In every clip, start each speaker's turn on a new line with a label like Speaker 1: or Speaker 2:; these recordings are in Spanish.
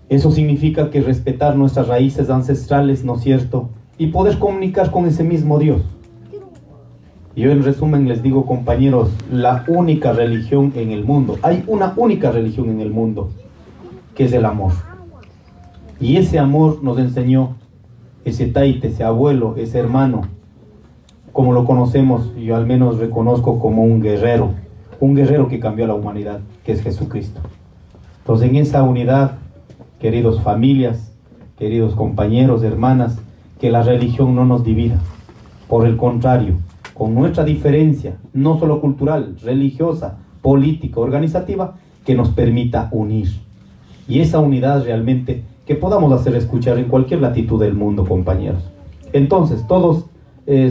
Speaker 1: Eso significa que respetar nuestras raíces ancestrales, ¿no es cierto? Y poder comunicar con ese mismo Dios. Yo en resumen les digo, compañeros, la única religión en el mundo, hay una única religión en el mundo, que es el amor. Y ese amor nos enseñó ese taite, ese abuelo, ese hermano, como lo conocemos, yo al menos reconozco como un guerrero que cambió a la humanidad, que es Jesucristo. Entonces en esa unidad, queridos familias, queridos compañeros, hermanas, que la religión no nos divida. Por el contrario, con nuestra diferencia, no solo cultural, religiosa, política, organizativa, que nos permita unir. Y esa unidad realmente que podamos hacer escuchar en cualquier latitud del mundo, compañeros. Entonces, todos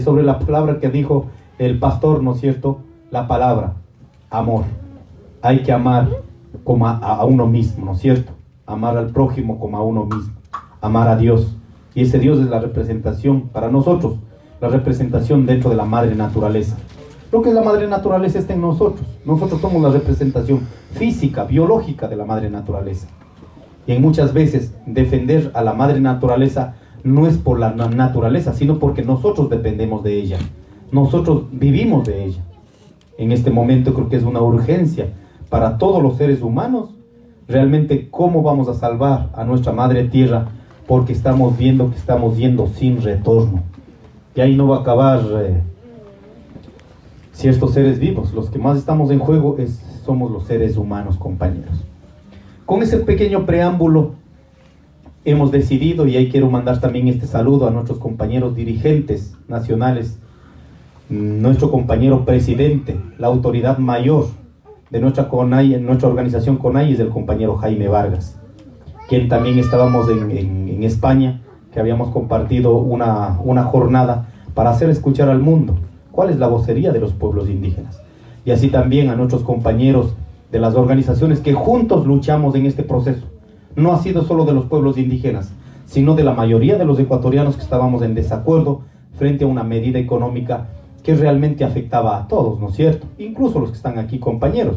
Speaker 1: sobre la palabra que dijo el pastor, ¿no es cierto? La palabra, amor. Hay que amar como a uno mismo, ¿no es cierto? Amar al prójimo como a uno mismo. Amar a Dios. Y ese Dios es la representación para nosotros, la representación dentro de la madre naturaleza. Lo que es la madre naturaleza está en nosotros. Nosotros somos la representación física, biológica de la madre naturaleza. Y en muchas veces defender a la madre naturaleza no es por la naturaleza, sino porque nosotros dependemos de ella. Nosotros vivimos de ella. En este momento creo que es una urgencia para todos los seres humanos, realmente cómo vamos a salvar a nuestra madre tierra, porque estamos viendo que estamos yendo sin retorno. Y ahí no va a acabar ciertos seres vivos. Los que más estamos en juego somos los seres humanos, compañeros. Con ese pequeño preámbulo hemos decidido, y ahí quiero mandar también este saludo a nuestros compañeros dirigentes nacionales, nuestro compañero presidente, la autoridad mayor de nuestra CONAI, en nuestra organización CONAI, es el compañero Jaime Vargas, quien también estábamos en España, que habíamos compartido una jornada para hacer escuchar al mundo cuál es la vocería de los pueblos indígenas. Y así también a nuestros compañeros de las organizaciones que juntos luchamos en este proceso. No ha sido solo de los pueblos indígenas, sino de la mayoría de los ecuatorianos que estábamos en desacuerdo frente a una medida económica que realmente afectaba a todos, ¿no es cierto? Incluso los que están aquí, compañeros.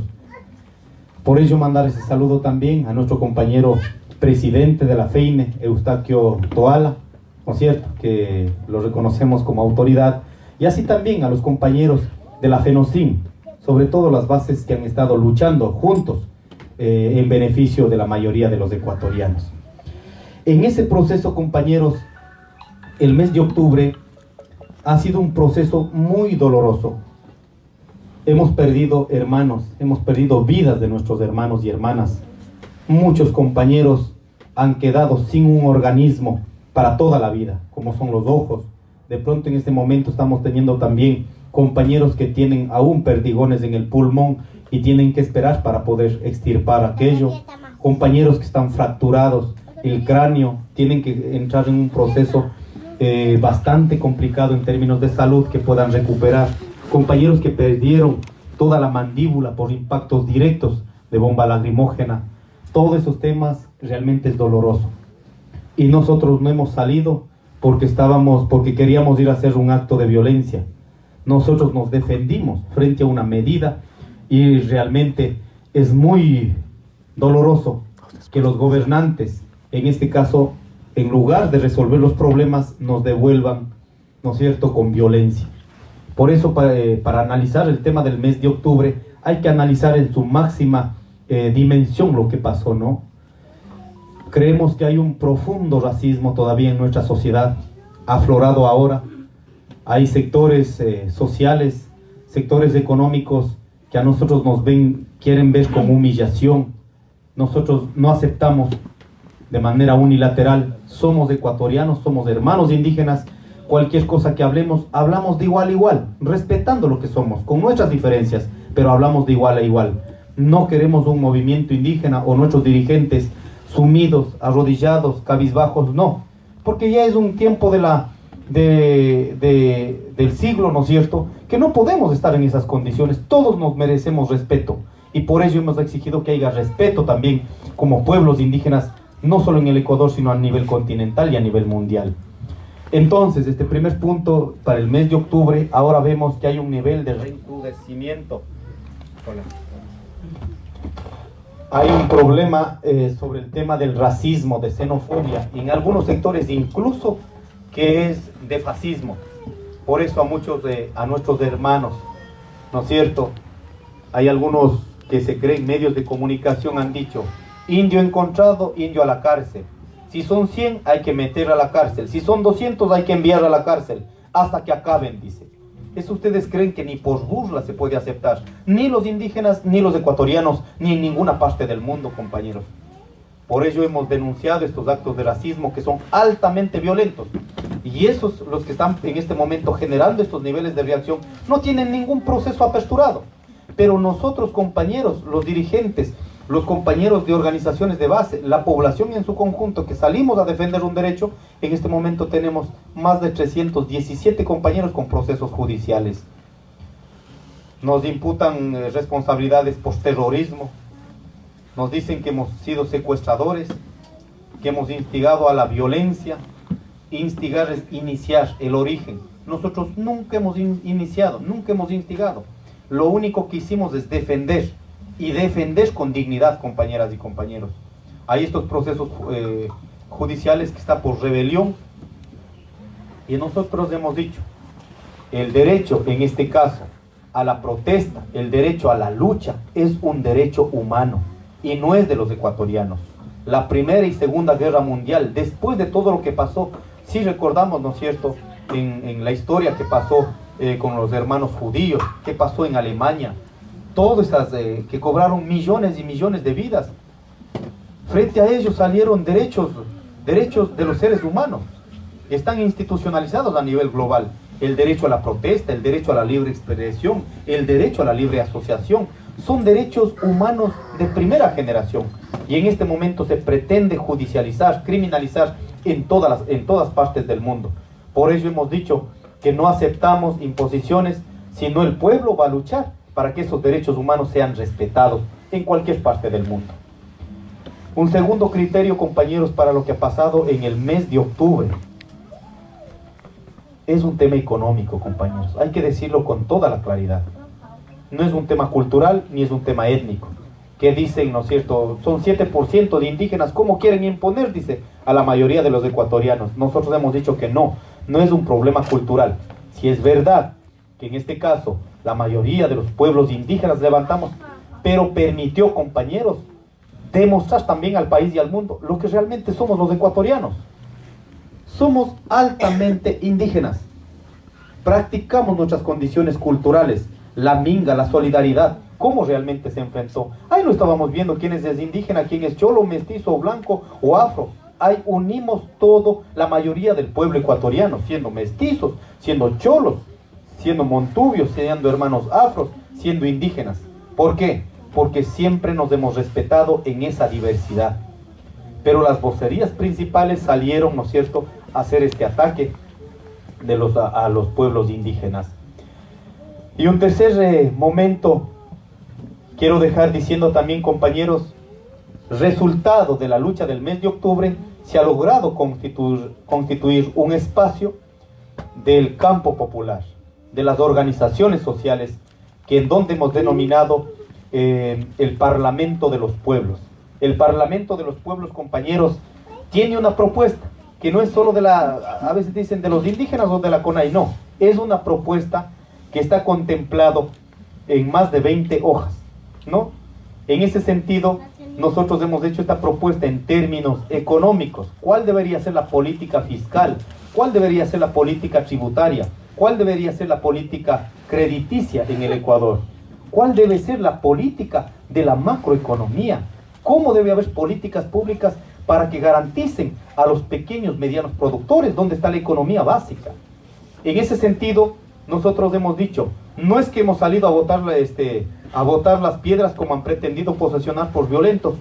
Speaker 1: Por ello mandar ese saludo también a nuestro compañero presidente de la FEINE, Eustaquio Toala, ¿no es cierto?, que lo reconocemos como autoridad, y así también a los compañeros de la FENOCIN, sobre todo las bases que han estado luchando juntos en beneficio de la mayoría de los ecuatorianos. En ese proceso, compañeros, el mes de octubre ha sido un proceso muy doloroso. Hemos perdido hermanos, hemos perdido vidas de nuestros hermanos y hermanas. Muchos compañeros han quedado sin un organismo para toda la vida, como son los ojos. De pronto en este momento estamos teniendo también compañeros que tienen aún perdigones en el pulmón y tienen que esperar para poder extirpar aquello. Compañeros que están fracturados, el cráneo, tienen que entrar en un proceso bastante complicado en términos de salud, que puedan recuperar. Compañeros que perdieron toda la mandíbula por impactos directos de bomba lacrimógena. Todos esos temas realmente es doloroso. Y nosotros no hemos salido porque queríamos ir a hacer un acto de violencia. Nosotros nos defendimos frente a una medida, y realmente es muy doloroso que los gobernantes, en este caso, en lugar de resolver los problemas, nos devuelvan, ¿no es cierto?, con violencia. Por eso, para analizar el tema del mes de octubre, hay que analizar en su máxima dimensión lo que pasó, ¿no? Creemos que hay un profundo racismo todavía en nuestra sociedad, aflorado ahora. Hay sectores sociales, sectores económicos que a nosotros quieren ver como humillación. Nosotros no aceptamos de manera unilateral. Somos ecuatorianos, somos hermanos indígenas. Cualquier cosa que hablamos de igual a igual, respetando lo que somos, con nuestras diferencias, pero hablamos de igual a igual. No queremos un movimiento indígena o nuestros dirigentes sumidos, arrodillados, cabizbajos, no. Porque ya es un tiempo del siglo, ¿no es cierto?, que no podemos estar en esas condiciones. Todos nos merecemos respeto, y por ello hemos exigido que haya respeto también como pueblos indígenas, no solo en el Ecuador, sino a nivel continental y a nivel mundial. Entonces, este primer punto para el mes de octubre, ahora vemos que hay un nivel de recrudecimiento. Hola. Hay un problema sobre el tema del racismo, de xenofobia, y en algunos sectores incluso que es de fascismo. Por eso a nuestros hermanos, ¿no es cierto? Hay algunos que se creen medios de comunicación, han dicho, indio encontrado, indio a la cárcel. Si son 100 hay que meter a la cárcel, si son 200 hay que enviar a la cárcel, hasta que acaben, dice. Eso ustedes creen que ni por burla se puede aceptar, ni los indígenas, ni los ecuatorianos, ni en ninguna parte del mundo, compañeros. Por ello hemos denunciado estos actos de racismo que son altamente violentos. Y esos, los que están en este momento generando estos niveles de reacción, no tienen ningún proceso aperturado. Pero nosotros, compañeros, los dirigentes, los compañeros de organizaciones de base, la población en su conjunto que salimos a defender un derecho, en este momento tenemos más de 317 compañeros con procesos judiciales. Nos imputan responsabilidades por terrorismo, nos dicen que hemos sido secuestradores, que hemos instigado a la violencia. Instigar es iniciar, el origen. Nosotros nunca hemos iniciado, nunca hemos instigado. Lo único que hicimos es defender, y defender con dignidad, compañeras y compañeros. Hay estos procesos judiciales que están por rebelión, y nosotros hemos dicho, el derecho, en este caso, a la protesta, el derecho a la lucha, es un derecho humano, y no es de los ecuatorianos. La Primera y Segunda Guerra Mundial, después de todo lo que pasó, si recordamos, ¿no es cierto?, en la historia que pasó con los hermanos judíos, que pasó en Alemania, todas esas que cobraron millones y millones de vidas. Frente a ellos salieron derechos de los seres humanos, que están institucionalizados a nivel global. El derecho a la protesta, el derecho a la libre expresión, el derecho a la libre asociación, son derechos humanos de primera generación. Y en este momento se pretende judicializar, criminalizar en todas partes del mundo. Por ello hemos dicho que no aceptamos imposiciones, sino el pueblo va a luchar para que esos derechos humanos sean respetados en cualquier parte del mundo. Un segundo criterio, compañeros, para lo que ha pasado en el mes de octubre, es un tema económico, compañeros. Hay que decirlo con toda la claridad. No es un tema cultural, ni es un tema étnico. Que dicen, ¿no es cierto?, son 7% de indígenas, ¿cómo quieren imponer?, dice, a la mayoría de los ecuatorianos. Nosotros hemos dicho que no es un problema cultural. Si es verdad que en este caso la mayoría de los pueblos indígenas levantamos, pero permitió, compañeros, demostrar también al país y al mundo lo que realmente somos los ecuatorianos. Somos altamente indígenas. Practicamos nuestras condiciones culturales, la minga, la solidaridad. ¿Cómo realmente se enfrentó? Ahí no estábamos viendo quién es indígena, quién es cholo, mestizo, blanco o afro. Ahí unimos todo, la mayoría del pueblo ecuatoriano, siendo mestizos, siendo cholos, siendo montubios, siendo hermanos afros, siendo indígenas. ¿Por qué? Porque siempre nos hemos respetado en esa diversidad. Pero las vocerías principales salieron, ¿no es cierto?, a hacer este ataque a los pueblos indígenas. Y un tercer momento, quiero dejar diciendo también, compañeros, resultado de la lucha del mes de octubre, se ha logrado constituir un espacio del campo popular, de las organizaciones sociales, que en donde hemos denominado el Parlamento de los Pueblos. El Parlamento de los Pueblos, compañeros, tiene una propuesta, que no es solo a veces dicen de los indígenas o de la CONAI, no, es una propuesta que está contemplado en más de 20 hojas, ¿no? En ese sentido, nosotros hemos hecho esta propuesta en términos económicos. ¿Cuál debería ser la política fiscal? ¿Cuál debería ser la política tributaria? ¿Cuál debería ser la política crediticia en el Ecuador? ¿Cuál debe ser la política de la macroeconomía? ¿Cómo debe haber políticas públicas para que garanticen a los pequeños, medianos productores dónde está la economía básica? En ese sentido, nosotros hemos dicho, no es que hemos salido a botar las piedras como han pretendido posesionar por violentos.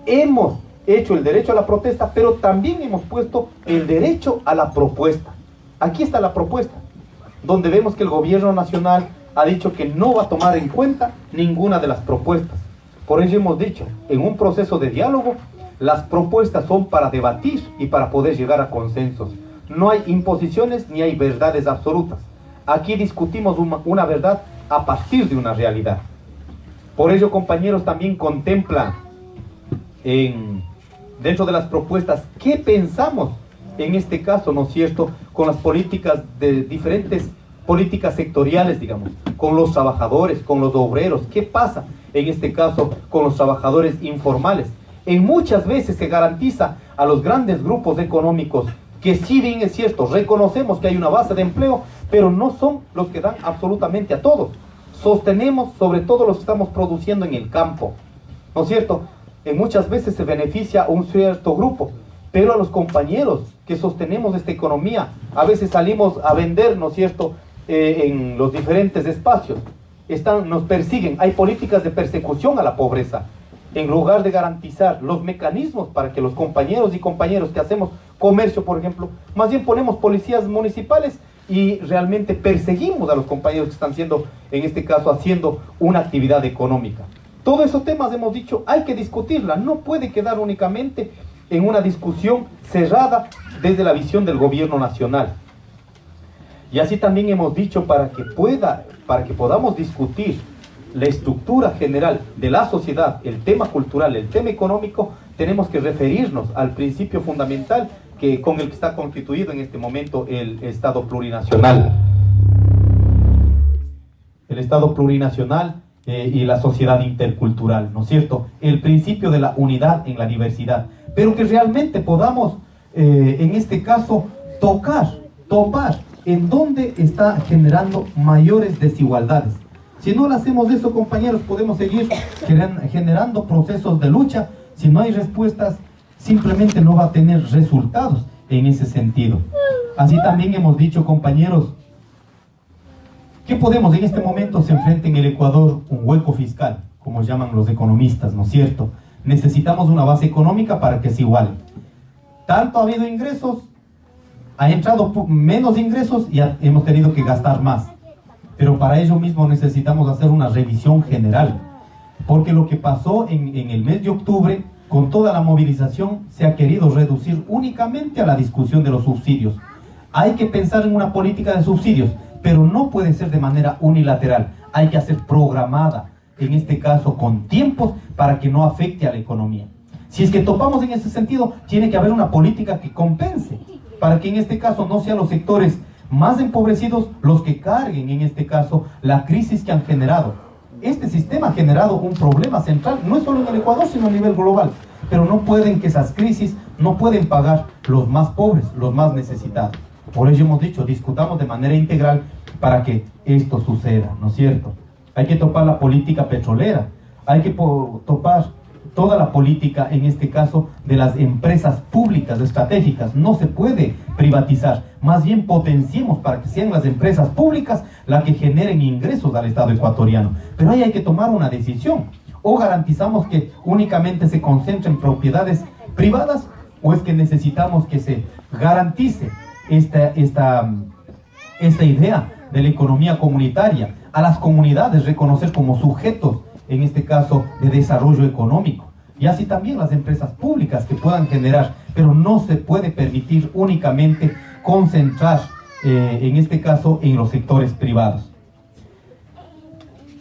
Speaker 1: Hemos hecho el derecho a la protesta, pero también hemos puesto el derecho a la propuesta. Aquí está la propuesta, donde vemos que el gobierno nacional ha dicho que no va a tomar en cuenta ninguna de las propuestas. Por ello hemos dicho, en un proceso de diálogo, las propuestas son para debatir y para poder llegar a consensos. No hay imposiciones ni hay verdades absolutas. Aquí discutimos una verdad a partir de una realidad. Por ello, compañeros, también contempla dentro de las propuestas, ¿qué pensamos en este caso, ¿no es cierto?, con las políticas de diferentes políticas sectoriales, digamos, con los trabajadores, con los obreros? ¿Qué pasa en este caso con los trabajadores informales? En muchas veces se garantiza a los grandes grupos económicos que, si bien es cierto, reconocemos que hay una base de empleo, pero no son los que dan absolutamente a todos. Sostenemos sobre todo los que estamos produciendo en el campo, ¿no es cierto? Muchas veces se beneficia a un cierto grupo, pero a los compañeros que sostenemos esta economía, a veces salimos a vender, ¿no es cierto?, en los diferentes espacios, nos persiguen, hay políticas de persecución a la pobreza, en lugar de garantizar los mecanismos para que los compañeros y compañeras que hacemos comercio, por ejemplo, más bien ponemos policías municipales y realmente perseguimos a los compañeros que están en este caso, haciendo una actividad económica. Todos esos temas, hemos dicho, hay que discutirla, no puede quedar únicamente en una discusión cerrada desde la visión del gobierno nacional. Y así también hemos dicho, para que podamos discutir la estructura general de la sociedad, el tema cultural, el tema económico, tenemos que referirnos al principio fundamental con el que está constituido en este momento el Estado plurinacional. El Estado plurinacional y la sociedad intercultural, ¿no es cierto? El principio de la unidad en la diversidad, pero que realmente podamos, en este caso, topar en dónde está generando mayores desigualdades. Si no lo hacemos eso, compañeros, podemos seguir generando procesos de lucha. Si no hay respuestas, simplemente no va a tener resultados en ese sentido. Así también hemos dicho, compañeros, que podemos en este momento se enfrenta en el Ecuador un hueco fiscal, como llaman los economistas, ¿no es cierto? Necesitamos una base económica para que se iguale. Tanto ha habido ingresos, ha entrado menos ingresos y hemos tenido que gastar más. Pero para ello mismo necesitamos hacer una revisión general, porque lo que pasó en el mes de octubre, con toda la movilización, se ha querido reducir únicamente a la discusión de los subsidios. Hay que pensar en una política de subsidios, pero no puede ser de manera unilateral, hay que hacer programada, en este caso con tiempos, para que no afecte a la economía. Si es que topamos en ese sentido, tiene que haber una política que compense, para que en este caso no sean los sectores más empobrecidos los que carguen en este caso la crisis que han generado. Este sistema ha generado un problema central, no es solo en el Ecuador, sino a nivel global, pero no pueden que esas crisis, no pueden pagar los más pobres, los más necesitados. Por ello hemos dicho, discutamos de manera integral para que esto suceda, ¿no es cierto? Hay que topar la política petrolera, hay que topar toda la política, en este caso, de las empresas públicas estratégicas. No se puede privatizar, más bien potenciemos para que sean las empresas públicas las que generen ingresos al Estado ecuatoriano. Pero ahí hay que tomar una decisión. O garantizamos que únicamente se concentre en propiedades privadas, o es que necesitamos que se garantice esta idea de la economía comunitaria, a las comunidades reconocer como sujetos, en este caso, de desarrollo económico, y así también las empresas públicas que puedan generar, pero no se puede permitir únicamente concentrar, en este caso, en los sectores privados.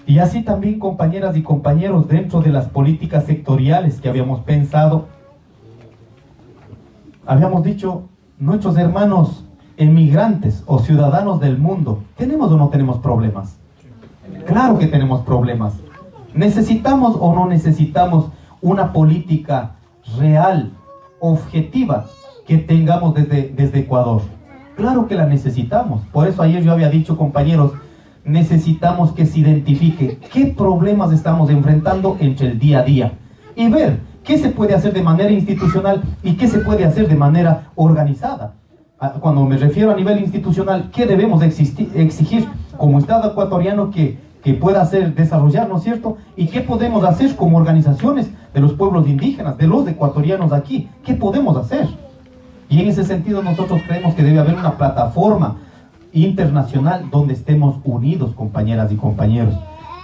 Speaker 1: Y así también, compañeras y compañeros, dentro de las políticas sectoriales que habíamos pensado, habíamos dicho, nuestros hermanos emigrantes o ciudadanos del mundo, ¿tenemos o no tenemos problemas? Claro que tenemos problemas. ¿Necesitamos o no necesitamos una política real, objetiva, que tengamos desde Ecuador? Claro que la necesitamos. Por eso ayer yo había dicho, compañeros, necesitamos que se identifique qué problemas estamos enfrentando entre el día a día y ver qué se puede hacer de manera institucional y qué se puede hacer de manera organizada. Cuando me refiero a nivel institucional, ¿qué debemos exigir como Estado ecuatoriano que pueda desarrollar, ¿no es cierto? ¿Y qué podemos hacer como organizaciones de los pueblos indígenas, de los ecuatorianos aquí? ¿Qué podemos hacer? Y en ese sentido nosotros creemos que debe haber una plataforma internacional donde estemos unidos, compañeras y compañeros.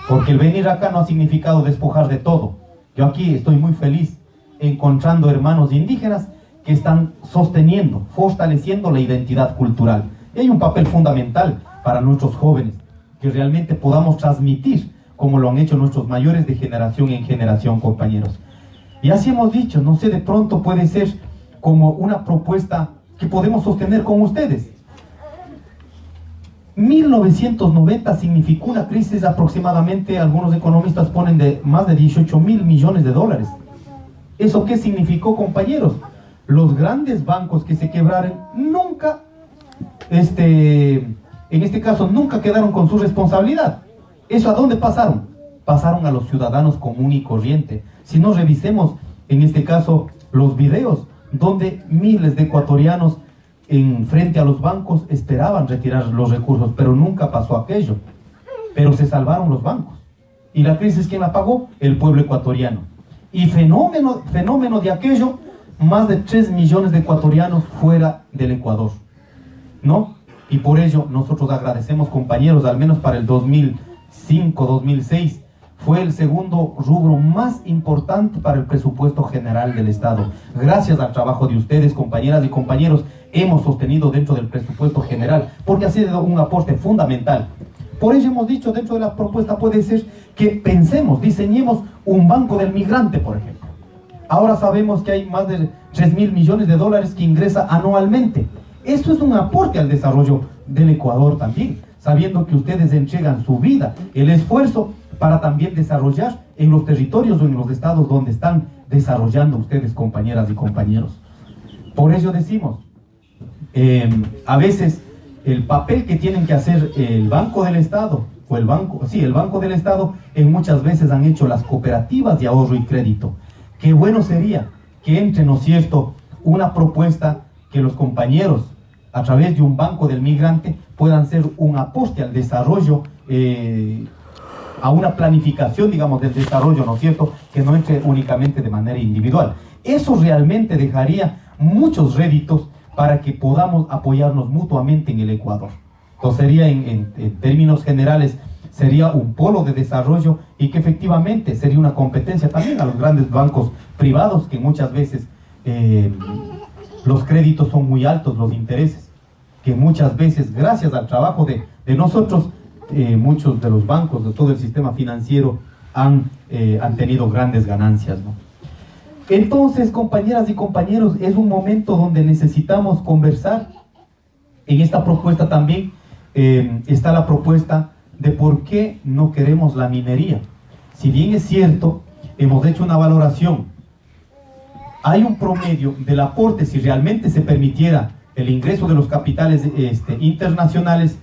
Speaker 1: Porque el venir acá no ha significado despojar de todo. Yo aquí estoy muy feliz encontrando hermanos indígenas que están sosteniendo, fortaleciendo la identidad cultural. Y hay un papel fundamental para nuestros jóvenes, que realmente podamos transmitir, como lo han hecho nuestros mayores de generación en generación, compañeros. Y así hemos dicho, no sé, de pronto puede ser como una propuesta que podemos sostener con ustedes. 1990 significó una crisis aproximadamente, algunos economistas ponen de más de 18.000 millones de dólares. ¿Eso qué significó, compañeros? Los grandes bancos que se quebraron nunca, en este caso, nunca quedaron con su responsabilidad. ¿Eso a dónde pasaron? Pasaron a los ciudadanos común y corriente. Si no, revisemos, en este caso, los videos donde miles de ecuatorianos en frente a los bancos esperaban retirar los recursos, pero nunca pasó aquello. Pero se salvaron los bancos. ¿Y la crisis quién la pagó? El pueblo ecuatoriano. Y fenómeno de aquello, más de 3 millones de ecuatorianos fuera del Ecuador, ¿no? Y por ello nosotros agradecemos, compañeros, al menos para el 2005-2006, fue el segundo rubro más importante para el presupuesto general del Estado. Gracias al trabajo de ustedes, compañeras y compañeros, hemos sostenido dentro del presupuesto general, porque ha sido un aporte fundamental. Por ello hemos dicho, dentro de la propuesta puede ser que pensemos, diseñemos un banco del migrante, por ejemplo. Ahora sabemos que hay más de 3.000 millones de dólares que ingresa anualmente. Esto es un aporte al desarrollo del Ecuador también, sabiendo que ustedes entregan su vida, el esfuerzo para también desarrollar en los territorios o en los estados donde están desarrollando ustedes, compañeras y compañeros. Por ello decimos, a veces el papel que tienen que hacer el Banco del Estado, o el Banco del Estado, muchas veces han hecho las cooperativas de ahorro y crédito. Qué bueno sería que entre, ¿no es cierto?, una propuesta que los compañeros, a través de un banco del migrante, puedan ser un aporte al desarrollo, a una planificación, digamos, del desarrollo, ¿no es cierto?, que no entre únicamente de manera individual. Eso realmente dejaría muchos réditos para que podamos apoyarnos mutuamente en el Ecuador. Entonces sería, en términos generales, sería un polo de desarrollo y que efectivamente sería una competencia también a los grandes bancos privados, que muchas veces los créditos son muy altos, los intereses, que muchas veces, gracias al trabajo de nosotros, muchos de los bancos, de todo el sistema financiero, han tenido grandes ganancias, ¿no? Entonces, compañeras y compañeros, es un momento donde necesitamos conversar. En esta propuesta también está la propuesta de por qué no queremos la minería. Si bien es cierto, hemos hecho una valoración, hay un promedio del aporte, si realmente se permitiera el ingreso de los capitales internacionales,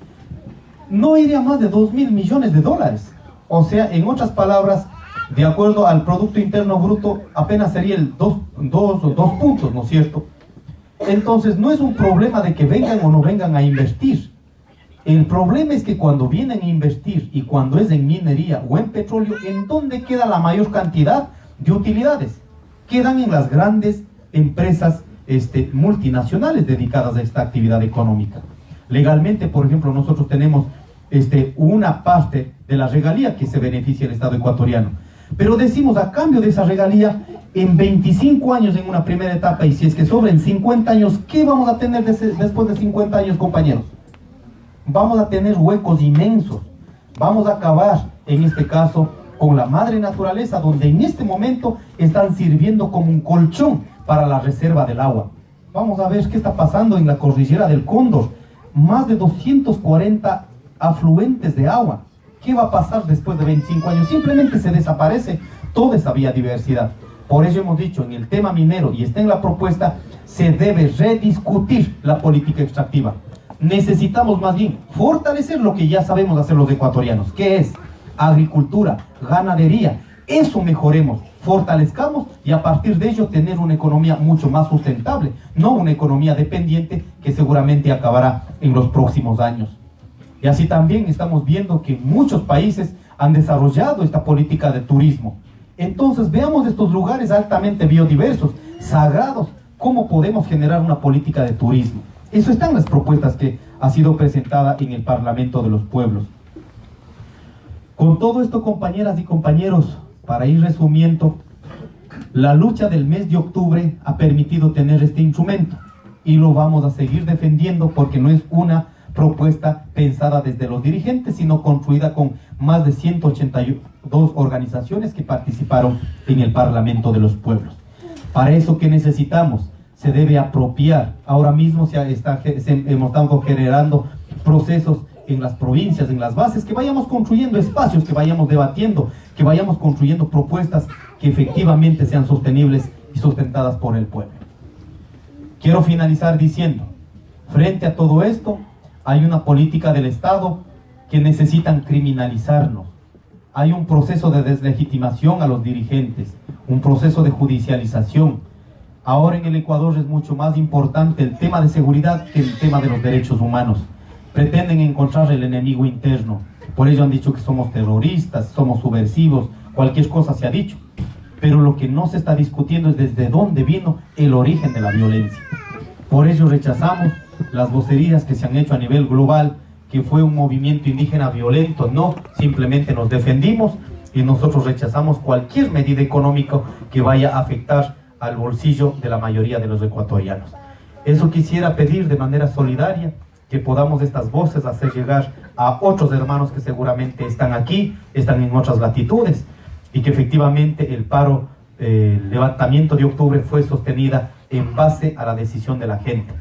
Speaker 1: no iría más de 2.000 millones de dólares. O sea, en otras palabras, de acuerdo al Producto Interno Bruto, apenas sería el 2 puntos, ¿no es cierto? Entonces, no es un problema de que vengan o no vengan a invertir. El problema es que cuando vienen a invertir y cuando es en minería o en petróleo, ¿en dónde queda la mayor cantidad de utilidades? Quedan en las grandes empresas multinacionales dedicadas a esta actividad económica. Legalmente, por ejemplo, nosotros tenemos una parte de la regalía que se beneficia el Estado ecuatoriano. Pero decimos, a cambio de esa regalía, en 25 años en una primera etapa, y si es que sobren 50 años, ¿qué vamos a tener después de 50 años, compañeros? Vamos a tener huecos inmensos. Vamos a acabar, en este caso, con la madre naturaleza, donde en este momento están sirviendo como un colchón para la reserva del agua. Vamos a ver qué está pasando en la cordillera del Cóndor. Más de 240 afluentes de agua. ¿Qué va a pasar después de 25 años? Simplemente se desaparece toda esa biodiversidad. Por ello hemos dicho, en el tema minero, y está en la propuesta, se debe rediscutir la política extractiva. Necesitamos más bien fortalecer lo que ya sabemos hacer los ecuatorianos, que es agricultura, ganadería. Eso mejoremos, fortalezcamos y a partir de ello tener una economía mucho más sustentable, no una economía dependiente que seguramente acabará en los próximos años. Y así también estamos viendo que muchos países han desarrollado esta política de turismo. Entonces veamos estos lugares altamente biodiversos, sagrados, cómo podemos generar una política de turismo. Eso está en las propuestas que ha sido presentada en el Parlamento de los Pueblos. Con todo esto, compañeras y compañeros, para ir resumiendo, la lucha del mes de octubre ha permitido tener este instrumento y lo vamos a seguir defendiendo porque no es una propuesta pensada desde los dirigentes, sino construida con más de 182 organizaciones que participaron en el Parlamento de los Pueblos. Para eso, ¿qué necesitamos? Se debe apropiar. Ahora mismo hemos estado generando procesos en las provincias, en las bases, que vayamos construyendo espacios, que vayamos debatiendo, que vayamos construyendo propuestas que efectivamente sean sostenibles y sustentadas por el pueblo. Quiero finalizar diciendo, frente a todo esto, hay una política del Estado que necesitan criminalizarnos. Hay un proceso de deslegitimación a los dirigentes, un proceso de judicialización. Ahora en el Ecuador es mucho más importante el tema de seguridad que el tema de los derechos humanos. Pretenden encontrar el enemigo interno. Por ello han dicho que somos terroristas, somos subversivos, cualquier cosa se ha dicho. Pero lo que no se está discutiendo es desde dónde vino el origen de la violencia. Por ello rechazamos las vocerías que se han hecho a nivel global, que fue un movimiento indígena violento. No, simplemente nos defendimos y nosotros rechazamos cualquier medida económica que vaya a afectar al bolsillo de la mayoría de los ecuatorianos. Eso quisiera pedir de manera solidaria, que podamos estas voces hacer llegar a otros hermanos que seguramente están aquí, están en otras latitudes, y que efectivamente el paro, el levantamiento de octubre fue sostenida en base a la decisión de la gente.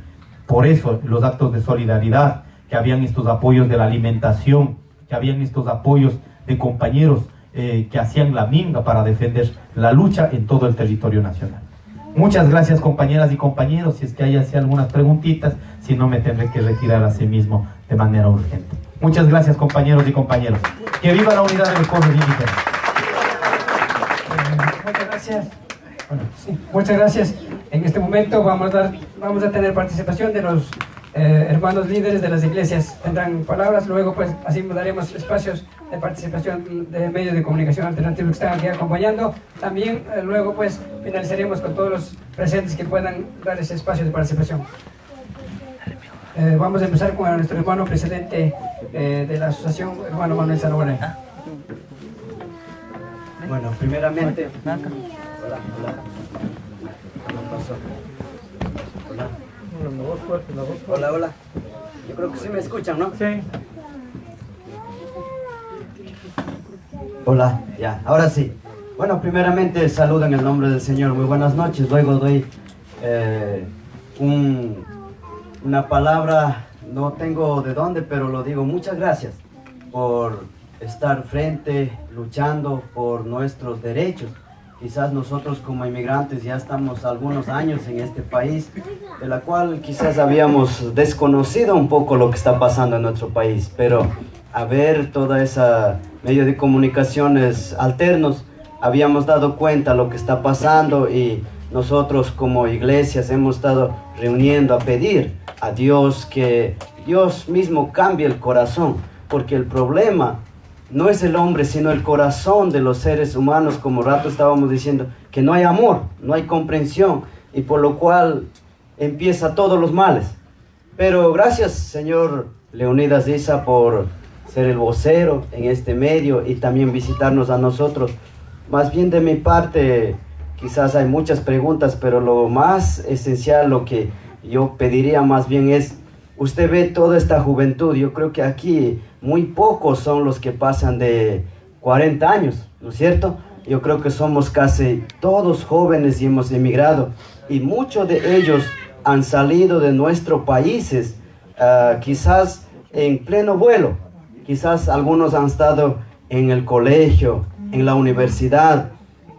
Speaker 1: Por eso los actos de solidaridad, que habían estos apoyos de la alimentación, que habían estos apoyos de compañeros que hacían la minga para defender la lucha en todo el territorio nacional. Muchas gracias, compañeras y compañeros. Si es que hay así algunas preguntitas, si no me tendré que retirar a sí mismo de manera urgente. Muchas gracias, compañeros y compañeros. Que viva la unidad de los pueblos indígenas.
Speaker 2: Muchas gracias. Bueno, sí, muchas gracias. En este momento vamos a tener participación de los hermanos líderes de las iglesias. Tendrán palabras, luego pues así daremos espacios de participación de medios de comunicación alternativos que están aquí acompañando. También luego pues finalizaremos con todos los presentes que puedan dar ese espacio de participación. Vamos a empezar con nuestro hermano presidente de la asociación, hermano Manuel Salomón.
Speaker 3: Bueno, primeramente, hola. ¿Qué pasó? Hola. Yo creo que sí me escuchan, ¿no?
Speaker 2: Sí.
Speaker 3: Hola, ya, ahora sí. Bueno, primeramente saludo en el nombre del Señor. Muy buenas noches. Luego doy una palabra, no tengo de dónde, pero lo digo. Muchas gracias por estar frente, luchando por nuestros derechos. Quizás nosotros como inmigrantes ya estamos algunos años en este país, de la cual quizás habíamos desconocido un poco lo que está pasando en nuestro país, pero a ver toda esa medio de comunicaciones alternos, habíamos dado cuenta de lo que está pasando y nosotros como iglesias hemos estado reuniendo a pedir a Dios que Dios mismo cambie el corazón, porque el problema no es el hombre, sino el corazón de los seres humanos, como rato estábamos diciendo, que no hay amor, no hay comprensión, y por lo cual empieza todos los males. Pero gracias, señor Leonidas Issa, por ser el vocero en este medio y también visitarnos a nosotros. Más bien de mi parte, quizás hay muchas preguntas, pero lo más esencial, lo que yo pediría más bien es, usted ve toda esta juventud, yo creo que aquí muy pocos son los que pasan de 40 años, ¿no es cierto? Yo creo que somos casi todos jóvenes y hemos emigrado, y muchos de ellos han salido de nuestros países, quizás en pleno vuelo, quizás algunos han estado en el colegio, en la universidad,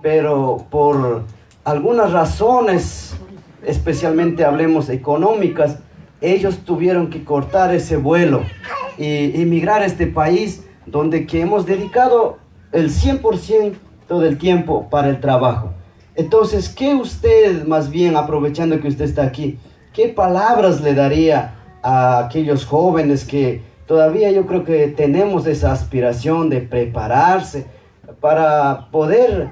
Speaker 3: pero por algunas razones, especialmente hablemos económicas, ellos tuvieron que cortar ese vuelo y emigrar a este país donde que hemos dedicado el 100% del tiempo para el trabajo. Entonces, ¿qué usted, más bien aprovechando que usted está aquí, qué palabras le daría a aquellos jóvenes que todavía yo creo que tenemos esa aspiración de prepararse para poder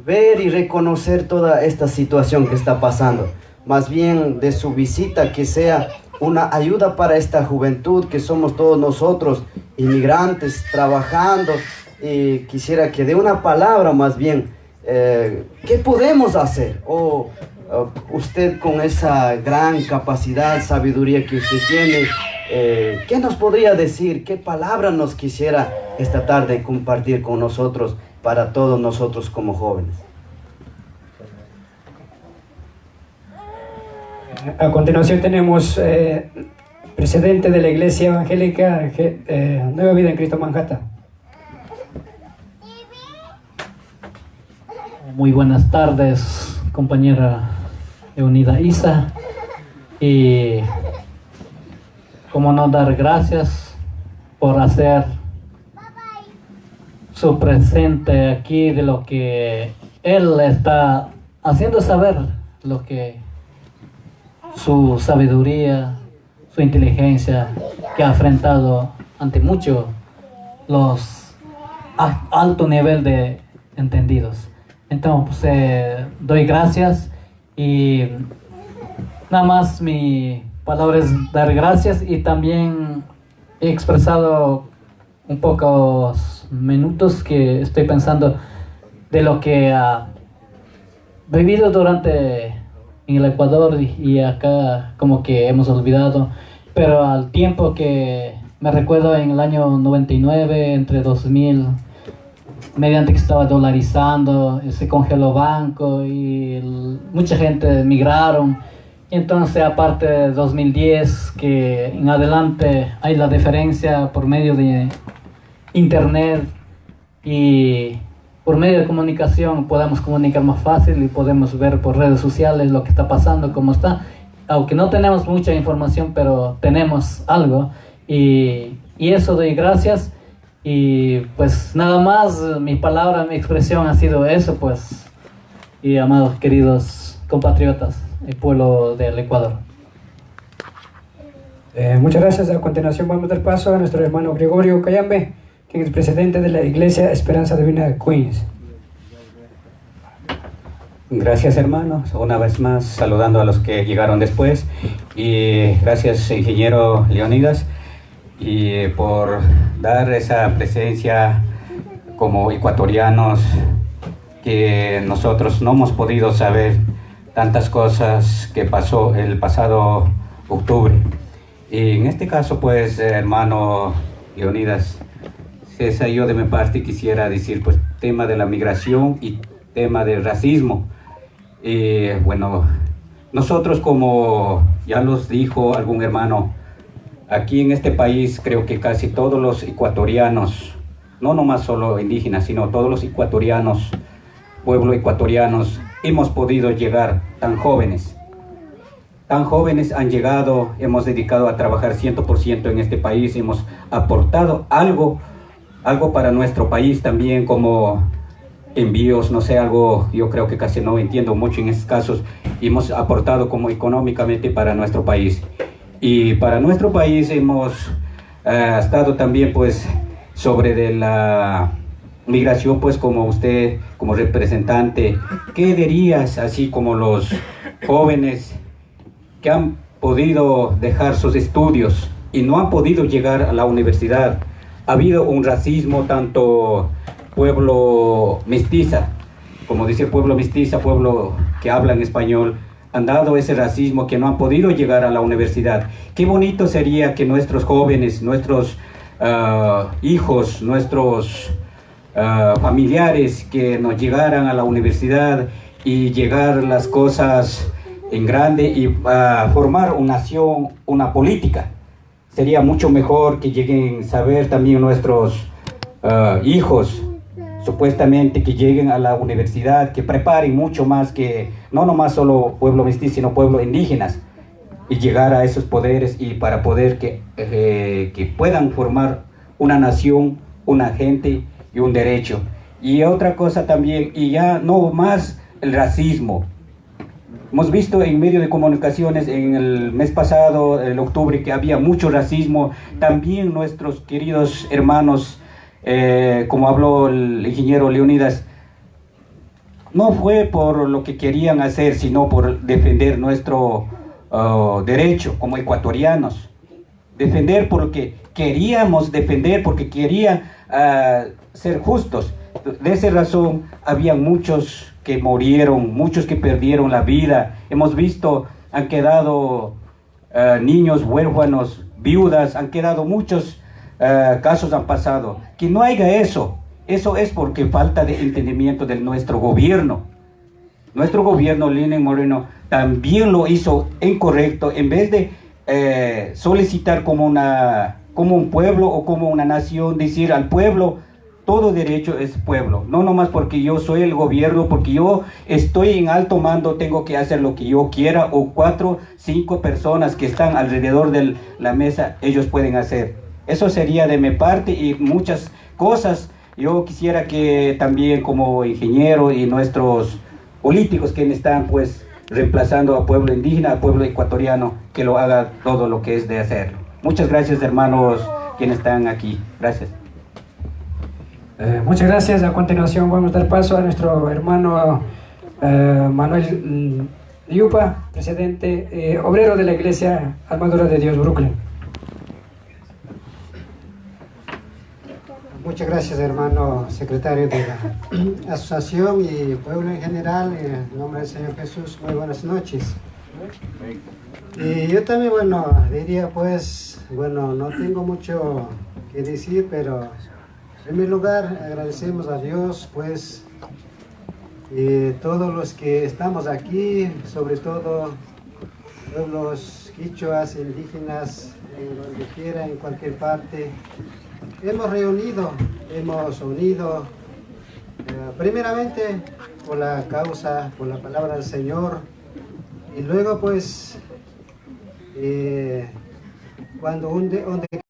Speaker 3: ver y reconocer toda esta situación que está pasando? Más bien de su visita que sea una ayuda para esta juventud que somos todos nosotros, inmigrantes, trabajando, y quisiera que dé una palabra más bien, ¿qué podemos hacer? Usted con esa gran capacidad, sabiduría que usted tiene, ¿Qué nos podría decir? ¿Qué palabra nos quisiera esta tarde compartir con nosotros, para todos nosotros como jóvenes?
Speaker 2: A continuación tenemos presidente de la Iglesia Evangélica Nueva Vida en Cristo Manhattan.
Speaker 4: Muy buenas tardes, compañera Leonida Isa, y cómo no dar gracias por hacer su presente aquí, de lo que él está haciendo saber, lo que su sabiduría, su inteligencia, que ha enfrentado ante mucho los alto nivel de entendidos. Entonces, doy gracias, y nada más mi palabra es dar gracias, y también he expresado un pocos minutos que estoy pensando de lo que ha vivido durante en el Ecuador, y acá como que hemos olvidado, pero al tiempo que me recuerdo en el año 99, entre 2000, mediante que estaba dolarizando, se congeló banco y mucha gente emigraron. Y entonces, aparte de 2010, que en adelante hay la diferencia por medio de internet, y por medio de comunicación podemos comunicar más fácil y podemos ver por redes sociales lo que está pasando, cómo está. Aunque no tenemos mucha información, pero tenemos algo, y eso doy gracias. Y pues nada más, mi palabra, mi expresión ha sido eso, pues. Y amados, queridos compatriotas, el pueblo del Ecuador.
Speaker 2: Muchas gracias. A continuación vamos a dar paso a nuestro hermano Gregorio Cayambe, quien es presidente de la Iglesia Esperanza Divina de Queens.
Speaker 5: Gracias, hermanos, una vez más saludando a los que llegaron después, y gracias, ingeniero Leonidas, y por dar esa presencia como ecuatorianos, que nosotros no hemos podido saber tantas cosas que pasó el pasado octubre. Y en este caso, pues, hermano Leonidas, César, yo de mi parte quisiera decir, pues, tema de la migración y tema del racismo. Bueno, nosotros, como ya los dijo algún hermano, aquí en este país creo que casi todos los ecuatorianos, no nomás solo indígenas, sino todos los ecuatorianos, pueblos ecuatorianos, hemos podido llegar tan jóvenes han llegado, hemos dedicado a trabajar 100% en este país, hemos aportado algo para nuestro país también, como envíos, no sé, algo, yo creo que casi no entiendo mucho en estos casos, hemos aportado como económicamente para nuestro país. Y para nuestro país hemos estado también, pues, sobre de la migración, pues, como usted, como representante, ¿qué dirías, así como los jóvenes que han podido dejar sus estudios y no han podido llegar a la universidad? Ha habido un racismo, tanto pueblo mestiza, como dice pueblo mestiza, pueblo que habla en español, han dado ese racismo, que no han podido llegar a la universidad. Qué bonito sería que nuestros jóvenes, nuestros hijos, nuestros familiares, que nos llegaran a la universidad y llegar las cosas en grande y formar una nación, una política. Sería mucho mejor que lleguen a saber también nuestros hijos, supuestamente, que lleguen a la universidad, que preparen mucho más, que no nomás solo pueblo mestizo, sino pueblos indígenas, y llegar a esos poderes, y para poder que puedan formar una nación, una gente y un derecho. Y otra cosa también, y ya no más el racismo. Hemos visto en medios de comunicaciones en el mes pasado, el octubre, que había mucho racismo. También nuestros queridos hermanos, como habló el ingeniero Leonidas, no fue por lo que querían hacer, sino por defender nuestro derecho como ecuatorianos. Defender porque queríamos defender, porque querían ser justos. De esa razón, había muchos que murieron, muchos que perdieron la vida. Hemos visto, han quedado niños huérfanos, viudas, han quedado muchos casos han pasado. Que no haya eso es porque falta de entendimiento de nuestro gobierno. Nuestro gobierno, Lenín Moreno, también lo hizo incorrecto. En vez de solicitar como un pueblo o como una nación, decir al pueblo, todo derecho es pueblo. No nomás porque yo soy el gobierno, porque yo estoy en alto mando, tengo que hacer lo que yo quiera, o 4, 5 personas que están alrededor de la mesa, ellos pueden hacer. Eso sería de mi parte y muchas cosas. Yo quisiera que también como ingeniero y nuestros políticos que están pues reemplazando a pueblo indígena, a pueblo ecuatoriano, que lo haga todo lo que es de hacerlo. Muchas gracias, hermanos quienes están aquí. Gracias.
Speaker 2: Muchas gracias. A continuación vamos a dar paso a nuestro hermano Manuel Liupa, presidente obrero de la Iglesia Armadura de Dios, Brooklyn.
Speaker 6: Muchas gracias, hermano secretario de la asociación y pueblo en general. En nombre del Señor Jesús, muy buenas noches. Y yo también, diría pues, no tengo mucho que decir, pero en primer lugar agradecemos a Dios, pues, todos los que estamos aquí, sobre todo pueblos quichuas, indígenas, en donde quiera, en cualquier parte. Hemos unido primeramente por la causa, por la palabra del Señor, y luego pues cuando donde